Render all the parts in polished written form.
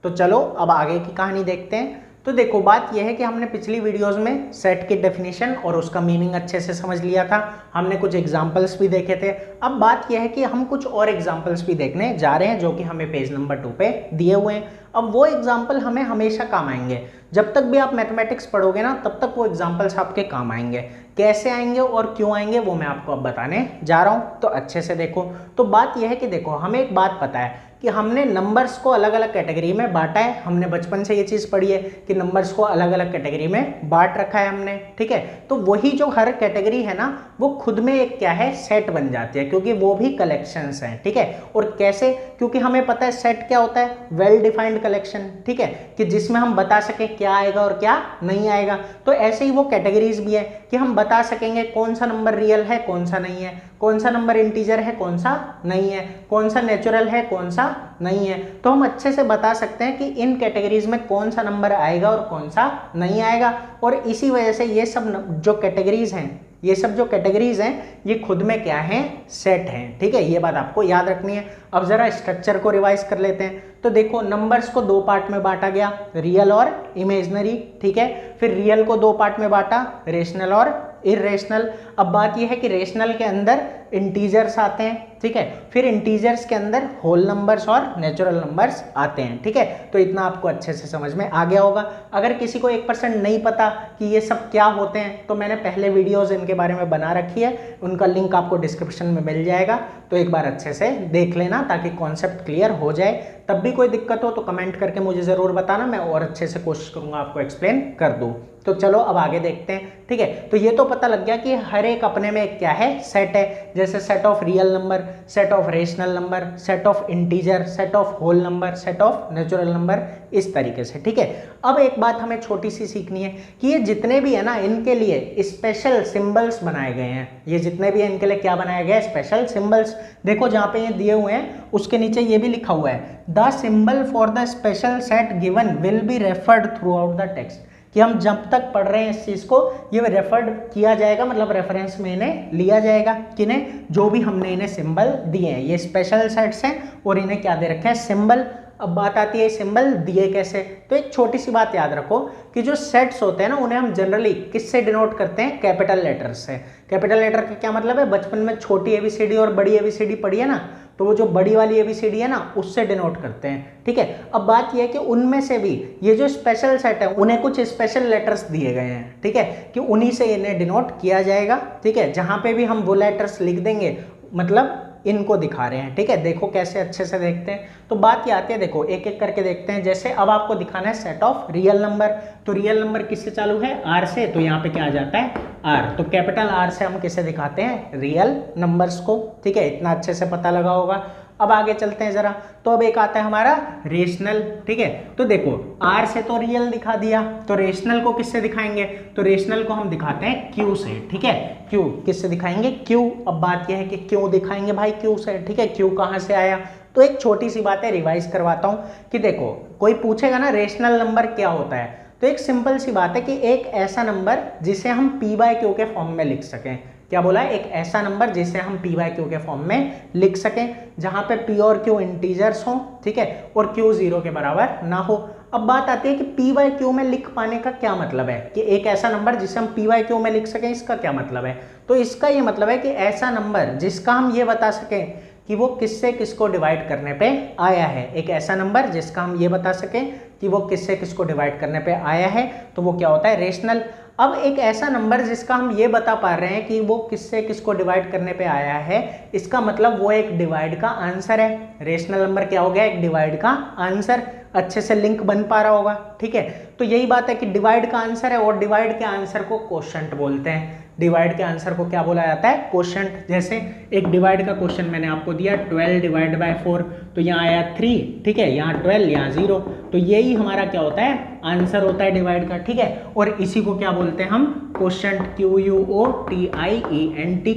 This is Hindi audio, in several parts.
तो चलो अब आगे की कहानी देखते हैं। तो देखो बात यह है कि हमने पिछली वीडियोस में सेट की डेफिनेशन और उसका मीनिंग अच्छे से समझ लिया था, हमने कुछ एग्जांपल्स भी देखे थे। अब बात यह है कि हम कुछ और एग्जांपल्स भी देखने जा रहे हैं जो कि हमें पेज नंबर 2 पे दिए हुए हैं। अब वो एग्जाम्पल हमें हमेशा काम आएंगे, जब तक भी आप मैथमेटिक्स पढ़ोगे ना तब तक वो एग्जाम्पल्स आपके काम आएंगे। कैसे आएंगे और क्यों आएंगे वो मैं आपको अब बताने जा रहा हूँ, तो अच्छे से देखो। तो बात यह है कि देखो हमें एक बात पता है कि हमने नंबर्स को अलग अलग कैटेगरी में बांटा है। हमने बचपन से ये चीज़ पढ़ी है कि नंबर्स को अलग अलग कैटेगरी में बांट रखा है हमने, ठीक है। तो वही जो हर कैटेगरी है ना वो खुद में एक क्या है, सेट बन जाती है, क्योंकि वो भी कलेक्शंस हैं, ठीक है। और कैसे, क्योंकि हमें पता है सेट क्या होता है, वेल डिफाइंड कलेक्शन, ठीक है, कि जिसमें हम बता सके क्या आएगा और क्या नहीं आएगा। तो ऐसे ही वो कैटेगरीज भी है कि हम बता सकेंगे कौन सा नंबर रियल है कौन सा नहीं है, कौन सा नंबर इंटीजर है कौन सा नहीं है, कौन सा नेचुरल है कौन सा नहीं है। तो हम अच्छे से बता सकते हैं कि इन कैटेगरीज में कौन सा नंबर आएगा और कौन सा नहीं आएगा। और इसी वजह से ये सब जो कैटेगरीज हैं, ये सब जो कैटेगरीज हैं ये खुद में क्या है, सेट हैं, ठीक है। ये बात आपको याद रखनी है। अब जरा स्ट्रक्चर को रिवाइज कर लेते हैं। तो देखो नंबर्स को दो पार्ट में बांटा गया, रियल और इमेजनरी, ठीक है। फिर रियल को दो पार्ट में बांटा, रेशनल और इरेशनल। अब बात यह है कि रेशनल के अंदर इंटीजर्स आते हैं, ठीक है। फिर इंटीजर्स के अंदर होल नंबर्स और नेचुरल नंबर्स आते हैं, ठीक है। तो इतना आपको अच्छे से समझ में आ गया होगा। अगर किसी को 1% नहीं पता कि ये सब क्या होते हैं तो मैंने पहले वीडियोस इनके बारे में बना रखी है, उनका लिंक आपको डिस्क्रिप्शन में मिल जाएगा, तो एक बार अच्छे से देख लेना ताकि कॉन्सेप्ट क्लियर हो जाए। तब भी कोई दिक्कत हो तो कमेंट करके मुझे ज़रूर बताना, मैं और अच्छे से कोशिश करूँगा आपको एक्सप्लेन कर दूँ। तो चलो अब आगे देखते हैं, ठीक है। तो ये तो पता लग गया कि हर एक अपने में क्या है, सेट है। जैसे set of real number, set of rational number, set of integer, set of whole number, set of natural number, इस तरीके से, ठीक है। अब एक बात हमें छोटी सी सीखनी है कि ये जितने भी है ना इनके लिए स्पेशल सिंबल्स बनाए गए हैं। ये जितने भी हैं इनके लिए क्या बनाया गया है, स्पेशल सिंबल्स। देखो जहाँ पे ये दिए हुए हैं उसके नीचे ये भी लिखा हुआ है, the symbol for the special set given will be referred through out the text, कि हम जब तक पढ़ रहे हैं इस चीज़ को ये रेफर्ड किया जाएगा, मतलब रेफरेंस में इन्हें लिया जाएगा, किन्हें, जो भी हमने इन्हें सिंबल दिए हैं। ये स्पेशल सेट्स हैं और इन्हें क्या दे रखे हैं, सिंबल। अब बात आती है सिंबल दिए कैसे। तो एक छोटी सी बात याद रखो कि जो सेट्स होते हैं ना उन्हें हम जनरली किससे डिनोट करते हैं, कैपिटल लेटर से। कैपिटल लेटर का क्या मतलब है, बचपन में छोटी एबीसीडी और बड़ी एबीसीडी पढ़ी है ना, तो वो जो बड़ी वाली एबीसीडी है ना उससे डिनोट करते हैं, ठीक है। अब बात यह है कि उनमें से भी ये जो स्पेशल सेट है उन्हें कुछ स्पेशल लेटर्स दिए गए हैं, ठीक है, कि उन्हीं से इन्हें डिनोट किया जाएगा, ठीक है। जहां पे भी हम वो लेटर्स लिख देंगे मतलब इनको दिखा रहे हैं, ठीक है। देखो कैसे अच्छे से देखते हैं। तो बात ये आती है, देखो एक एक करके देखते हैं। जैसे अब आपको दिखाना है सेट ऑफ रियल नंबर, तो रियल नंबर किससे चालू है, आर से, तो यहाँ पे क्या आ जाता है, आर। तो कैपिटल आर से हम किसे दिखाते हैं, रियल नंबर्स को, ठीक है। इतना अच्छे से पता लगा होगा। अब आगे चलते हैं जरा। तो अब एक आता है हमारा रेशनल, ठीक है। तो देखो आर से तो रियल दिखा दिया, तो रेशनल को किससे दिखाएंगे, तो रेशनल को हम दिखाते हैं क्यू से, ठीक है। क्यू किससे दिखाएंगे, क्यू। अब बात यह है कि क्यों दिखाएंगे भाई, क्यू से, ठीक है। क्यू कहाँ से आया, तो एक छोटी सी बात है, रिवाइज करवाता हूँ कि देखो कोई पूछेगा ना रेशनल नंबर क्या होता है, तो एक सिंपल सी बात है कि एक ऐसा नंबर जिसे हम पी बाय क्यू के फॉर्म में लिख सकें। क्या बोला है, एक ऐसा नंबर जिसे हम पी बाय क्यू के फॉर्म में लिख सकें, जहां पे पी और क्यू इंटीजर्स हों, ठीक है, और क्यू 0 के बराबर ना हो। अब बात आती है कि पी बाय क्यू में लिख पाने का क्या मतलब है, कि एक ऐसा नंबर जिसे हम पी बाय क्यू में लिख सकें, इसका क्या मतलब है। तो इसका ये मतलब है कि ऐसा नंबर जिसका हम ये बता सकें कि वो किससे किसको डिवाइड करने पे आया है। एक ऐसा नंबर जिसका हम ये बता सकें कि वो किससे किसको डिवाइड करने पे आया है, तो वो क्या होता है, रेशनल। अब एक ऐसा नंबर जिसका हम ये बता पा रहे हैं कि वो किससे किसको डिवाइड करने पे आया है, इसका मतलब वो एक डिवाइड का आंसर है। रेशनल नंबर क्या हो गया, एक डिवाइड का आंसर। अच्छे से लिंक बन पा रहा होगा, ठीक है। तो यही बात है कि डिवाइड का आंसर है और डिवाइड के आंसर को क्वोशंट बोलते हैं। डिवाइड के आंसर को क्या बोला जाता है, क्वोशंट। जैसे एक डिवाइड का क्वेश्चन मैंने आपको दिया 12 डिवाइड बाय 4, तो यहाँ आया 3, ठीक है, यहाँ 12, यहाँ 0, तो यही हमारा क्या होता है, आंसर होता है डिवाइड का, ठीक है। और इसी को क्या बोलते हैं हम, क्वोशंट, QUOTIENT,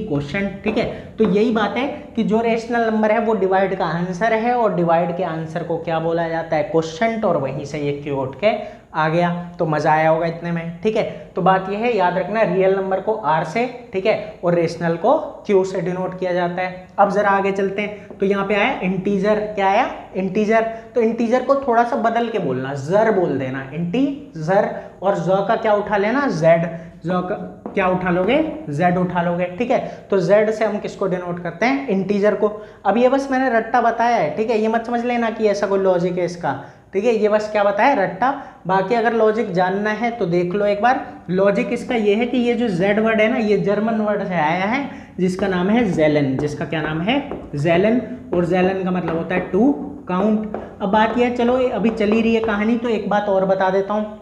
क्वोशंट, ठीक है। तो यही बात है कि जो रेशनल नंबर है वो डिवाइड का आंसर है और डिवाइड के आंसर को क्या बोला जाता है, क्वोशंट, और वहीं से ये क्यू उठ के आ गया। तो मजा आया होगा इतने में, ठीक है। तो बात यह है, याद रखना रियल नंबर को आर से, ठीक है, और रेशनल को क्यू से डिनोट किया जाता है। अब जरा आगे चलते हैं। तो यहाँ पे आया इंटीजर, क्या आया, इंटीजर। तो इंटीजर को थोड़ा सा बदल के बोलना, जर बोल देना, इंटीजर, और ज का क्या उठा लेना, जेड, ज का क्या उठा लोगे, जेड उठा लोगे, ठीक है। तो जेड से हम किसको डिनोट करते हैं, इंटीजर को। अब ये बस मैंने रट्टा बताया है, ठीक है, ये मत समझ लेना कि ऐसा कोई लॉजिक है इसका, ठीक है, ये बस क्या बताया, रट्टा। बाकी अगर लॉजिक जानना है तो देख लो एक बार। लॉजिक इसका ये है कि ये जो जेड वर्ड है ना, ये जर्मन वर्ड से आया है जिसका नाम है जेलन, जिसका क्या नाम है, जेलन, और जेलन का मतलब होता है टू काउंट। अब बात यह है, चलो अभी चली रही है कहानी, तो एक बात और बता देता हूँ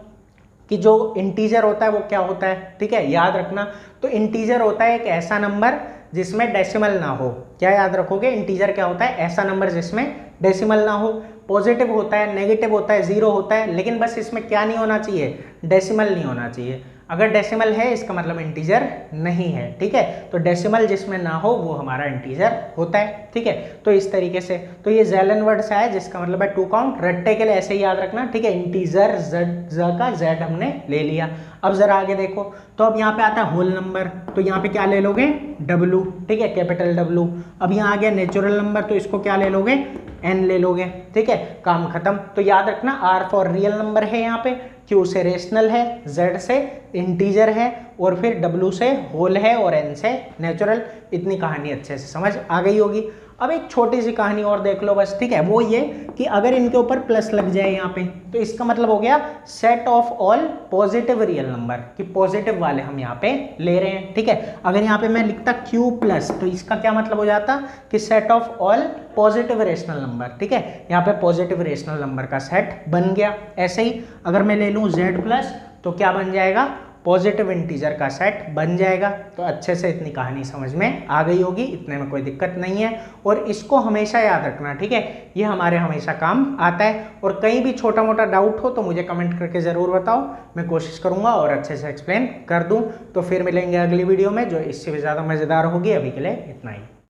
कि जो इंटीजर होता है वो क्या होता है, ठीक है, याद रखना। तो इंटीजर होता है एक ऐसा नंबर जिसमें डेसिमल ना हो। क्या याद रखोगे, इंटीजर क्या होता है, ऐसा नंबर जिसमें डेसिमल ना हो। पॉजिटिव होता है, नेगेटिव होता है, जीरो होता है, लेकिन बस इसमें क्या नहीं होना चाहिए, डेसिमल नहीं होना चाहिए। अगर डेसिमल है इसका मतलब इंटीजर नहीं है, ठीक है। तो डेसिमल जिसमें ना हो वो हमारा इंटीजर होता है, ठीक है। तो इस तरीके से, तो ये जेलन वर्ड से आया जिसका मतलब है टू काउंट। रट्टे के लिए ऐसे ही याद रखना, ठीक है, इंटीजर ज का जेड हमने ले लिया। अब जरा आगे देखो, तो अब यहाँ पे आता है होल नंबर, तो यहाँ पे क्या ले लोगे, डब्लू, ठीक है, कैपिटल डब्लू। अब यहाँ आ गया नेचुरल नंबर, तो इसको क्या ले लोगे, एन ले लोगे, ठीक है, काम खत्म। तो याद रखना, आर फॉर रियल नंबर है यहाँ पे, क्यू से रेशनल है, जेड से इंटीजर है, और फिर डब्ल्यू से होल है, और एन से नेचुरल। इतनी कहानी अच्छे से समझ आ गई होगी। अब एक छोटी सी कहानी और देख लो बस, ठीक है, वो ये कि अगर इनके ऊपर प्लस लग जाए यहाँ पे, तो इसका मतलब हो गया set of all positive real number, कि पॉजिटिव वाले हम यहाँ पे ले रहे हैं, ठीक है। अगर यहाँ पे मैं लिखता क्यू प्लस, तो इसका क्या मतलब हो जाता कि set of all positive rational number, ठीक है, यहाँ पे पॉजिटिव रेशनल नंबर का सेट बन गया। ऐसे ही अगर मैं ले लूँ जेड प्लस, तो क्या बन जाएगा, पॉजिटिव इंटीजर का सेट बन जाएगा। तो अच्छे से इतनी कहानी समझ में आ गई होगी, इतने में कोई दिक्कत नहीं है। और इसको हमेशा याद रखना, ठीक है, ये हमारे हमेशा काम आता है। और कहीं भी छोटा मोटा डाउट हो तो मुझे कमेंट करके ज़रूर बताओ, मैं कोशिश करूँगा और अच्छे से एक्सप्लेन कर दूँ। तो फिर मिलेंगे अगली वीडियो में जो इससे भी ज़्यादा मज़ेदार होगी। अभी के लिए इतना ही।